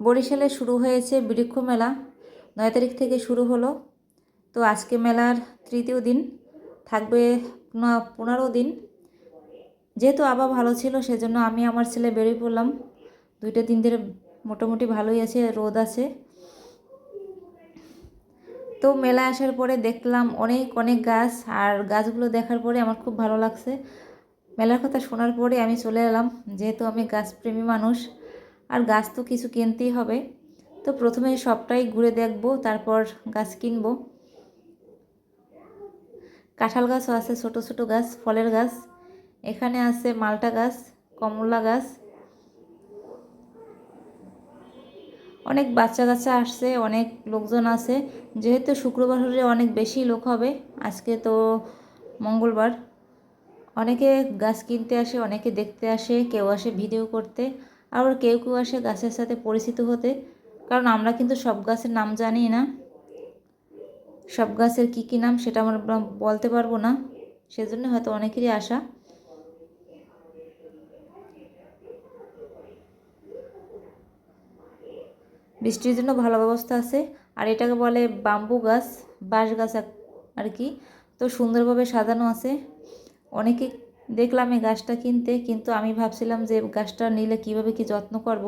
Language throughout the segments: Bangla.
বরিশালে শুরু হয়েছে বৃক্ষ মেলা, 9 তারিখ থেকে শুরু হলো। তো আজকে মেলার তৃতীয় দিন, থাকবে 15 দিন। যেহেতু আবহাওয়া ভালো ছিল সেজন্য আমি আমার ছেলে বেরিয়ে পড়লাম। 2-3 দিন মোটামুটি ভালোই আছে, রোদ আছে। তো মেলা আসার পরে দেখলাম অনেক অনেক গাছ, আর গাছগুলো দেখার পরে আমার খুব ভালো লাগছে। মেলার কথা শোনার পরে আমি চলে এলাম, যেহেতু আমি গাছপ্রেমী মানুষ, আর গাছ তো কিছু কিনতেই হবে। তো প্রথমে সবটাই ঘুরে দেখব, তারপর গাছ কিনব। কাঁঠাল গাছও আছে, ছোট ছোট গাছ, ফলের গাছ। এখানে আছে মালটা গাছ, কমলা গাছ। অনেক বাচ্চা কাচ্চা আসছে, অনেক লোকজন আছে। যেহেতু শুক্রবার হলে অনেক বেশি লোক হবে, আজকে তো মঙ্গলবার। অনেকে গাছ কিনতে আসে, অনেকে দেখতে আসে, কেউ আসে ভিডিও করতে, আবার কেউ কেউ আসে গাছের সাথে পরিচিত হতে। কারণ আমরা কিন্তু সব গাছের নাম জানি না, সব গাছের কী কী নাম সেটা আমরা বলতে পারবো না, সেজন্য হয়তো অনেকেরই আসা। বৃষ্টির জন্য ভালো ব্যবস্থা আছে। আর এটাকে বলে বাম্বু গাছ, বাঁশ গাছ আর কি। তো সুন্দরভাবে সাজানো আছে। অনেকে দেখলাম এই গাছটা কিনতে, কিন্তু আমি ভাবছিলাম যে গাছটা নিলে কিভাবে কি যত্ন করব।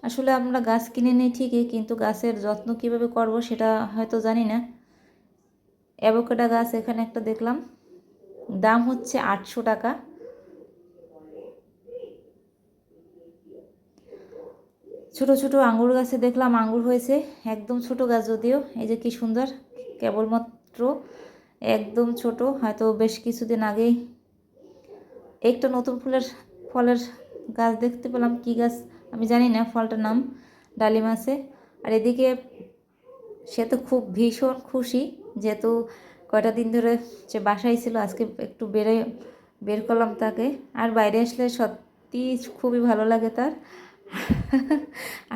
আসলে আমরা গাছ কিনে নিই ঠিকই, কিন্তু গাছের যত্ন কিভাবে করব সেটা হয়তো জানি না। অ্যাভোকাডো গাছ এখানে একটা দেখলাম, দাম হচ্ছে 800 টাকা। ছোট ছোট আঙ্গুর গাছে দেখলাম আঙ্গুর হয়েছে, একদম ছোট গাছ যদিও। এই যে কি সুন্দর, কেবলমাত্র একদম ছোট, হয়তো বেশ কিছুদিন আগেই। একটা নতুন ফলের গাছ দেখতে পেলাম, কি গাছ আমি জানি না, ফলটার নাম ডালিম আছে। আর এদিকে সে তো খুব ভীষণ খুশি, যেহেতু কয়টা দিন ধরে সে বাসায় ছিল, আজকে একটু বের করলাম তাকে। আর বাইরে আসলে সত্যি খুবই ভালো লাগে তার।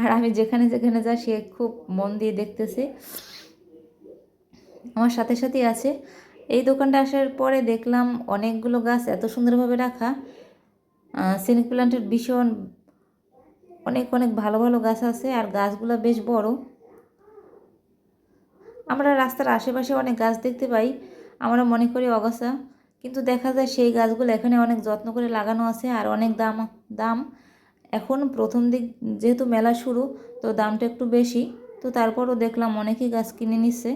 আর আমি যেখানে যেখানে যাই সে খুব মন দিয়ে দেখতেছে, আমার সাথে সাথেই আছে। এই দোকানটা আসার পরে দেখলাম অনেকগুলো গাছ এত সুন্দরভাবে রাখা, স্নেক প্ল্যান্টের ভীষণ অনেক অনেক ভালো ভালো গাছ আছে, আর গাছগুলো বেশ বড়। আমরা রাস্তার আশেপাশে অনেক গাছ দেখতে পাই, আমরা মনে করি অগাছা, কিন্তু দেখা যায় সেই গাছগুলো এখানে অনেক যত্ন করে লাগানো আছে, আর অনেক দাম দাম। এখন প্রথম দিক যেহেতু মেলা শুরু, তো দামটা একটু বেশি। তো তারপরও দেখলাম অনেকেই গাছ কিনে নিচ্ছে,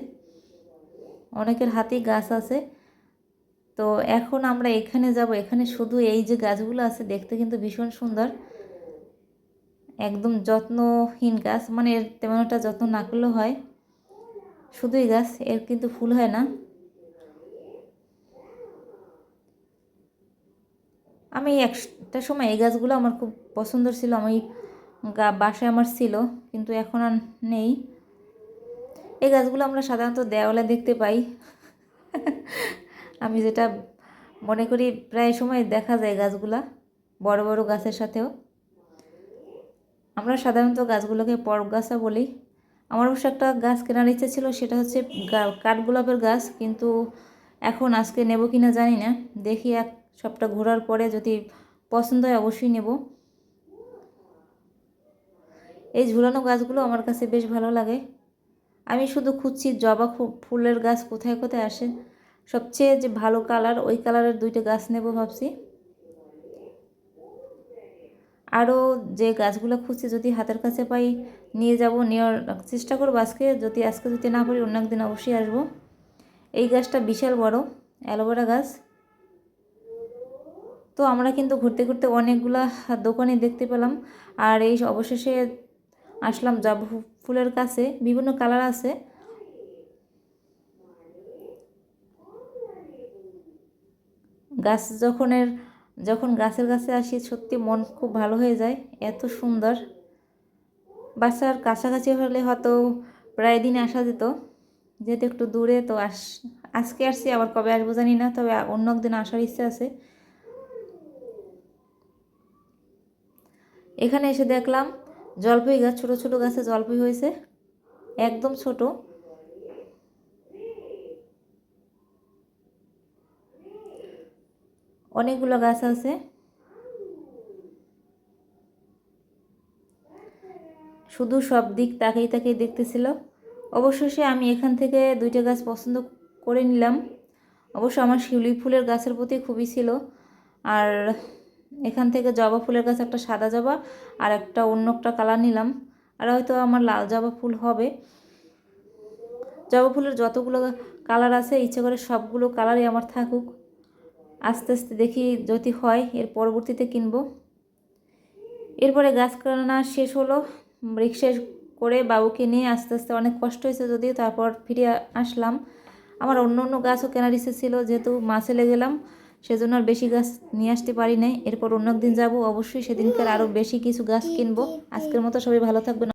অনেকের হাতেই গাছ আছে। তো এখন আমরা এখানে যাব, এখানে শুধু এই যে গাছগুলো আছে দেখতে কিন্তু ভীষণ সুন্দর, একদম যত্নহীন গাছ, মানে এর তেমন একটা যত্ন না করলেও হয়, শুধুই গাছ, এর কিন্তু ফুল হয় না। আমি একটা সময় এই গাছগুলো আমার খুব পছন্দ ছিল, আমি বাসায় আমার ছিল, কিন্তু এখন আর নেই। এই গাছগুলো আমরা সাধারণত দেওয়ালে দেখতে পাই। আমি যেটা মনে করি প্রায় সময় দেখা যায় গাছগুলা বড় বড় গাছের সাথেও। আমরা সাধারণত গাছগুলোকে পরগাছা বলি। আমার অবশ্য একটা গাছ কেনার ইচ্ছে ছিল, সেটা হচ্ছে কাঠগোলাপের গাছ, কিন্তু এখন আজকে নেব কিনা জানি না, দেখি এক সপ্তাহ ঘোরার পরে যদি পছন্দ হয় অবশ্যই নেব। এই ঝুলানো গাছগুলো আমার কাছে বেশ ভালো লাগে। আমি শুধু খুঁজছি জবা ফুলের গাছ কোথায় কোথায় আসে, সবচেয়ে যে ভালো কালার ওই কালারের 2টা গাছ নেব ভাবছি। আরও যে গাছগুলো খুঁজছি যদি হাতের কাছে পাই নিয়ে যাব, নেওয়ার চেষ্টা করবো আজকে। যদি না পারি অন্য একদিন অবশ্যই আসবো। এই গাছটা বিশাল বড়, অ্যালোভেরা গাছ। তো আমরা কিন্তু ঘুরতে ঘুরতে অনেকগুলা দোকানে দেখতে পেলাম, আর এই অবশেষে আসলাম জবা ফুলের কাছে। বিভিন্ন কালার আছে। গাছ যখন গাছের কাছে আসি সত্যি মন খুব ভালো হয়ে যায়, এত সুন্দর। বাসার কাছাকাছি হলে হয়তো প্রায় দিনে আসা যেত, যেহেতু একটু দূরে। তো আজকে আসছি, আবার কবে আসবো জানি না, তবে অন্য একদিন আসার ইচ্ছে আছে। এখানে এসে দেখলাম জলপাই গাছ, ছোট ছোট গাছে জলপাই হয়েছে, একদম ছোট। অনেকগুলো গাছ আছে। শুধু সব দিক তাকিয়ে তাকিয়ে দেখতেছিল। অবশেষে আমি এখান থেকে 2টা গাছ পছন্দ করে নিলাম। অবশ্য আমার শিউলি ফুলের গাছের প্রতি খুবই ছিল। আর এখান থেকে জবা ফুলের গাছ, একটা সাদা জবা আর একটা অন্য একটা কালার নিলাম। আর হয়তো আমার লাল জবা ফুল হবে। জবা ফুলের যতগুলো কালার আছে ইচ্ছে করে সবগুলো কালারই আমার থাকুক। আস্তে আস্তে দেখি যদি হয় এর পরবর্তীতে কিনবো। এরপরে গাছ কেনা শেষ হলো। রিক্সায় করে বাবুকে নিয়ে আস্তে আস্তে অনেক কষ্ট হয়েছে যদিও, তারপর ফিরে আসলাম। আমার অন্য অন্য গাছও কেনার ইচ্ছে ছিল, যেহেতু মাসেলে গেলাম সেজন্য আর বেশি গাছ নিয়ে আসতে পারি নাই। এরপর অন্য একদিন যাবো, অবশ্যই সেদিনকার আরও বেশি কিছু গাছ কিনবো। আজকের মতো সবাই ভালো থাকবেন।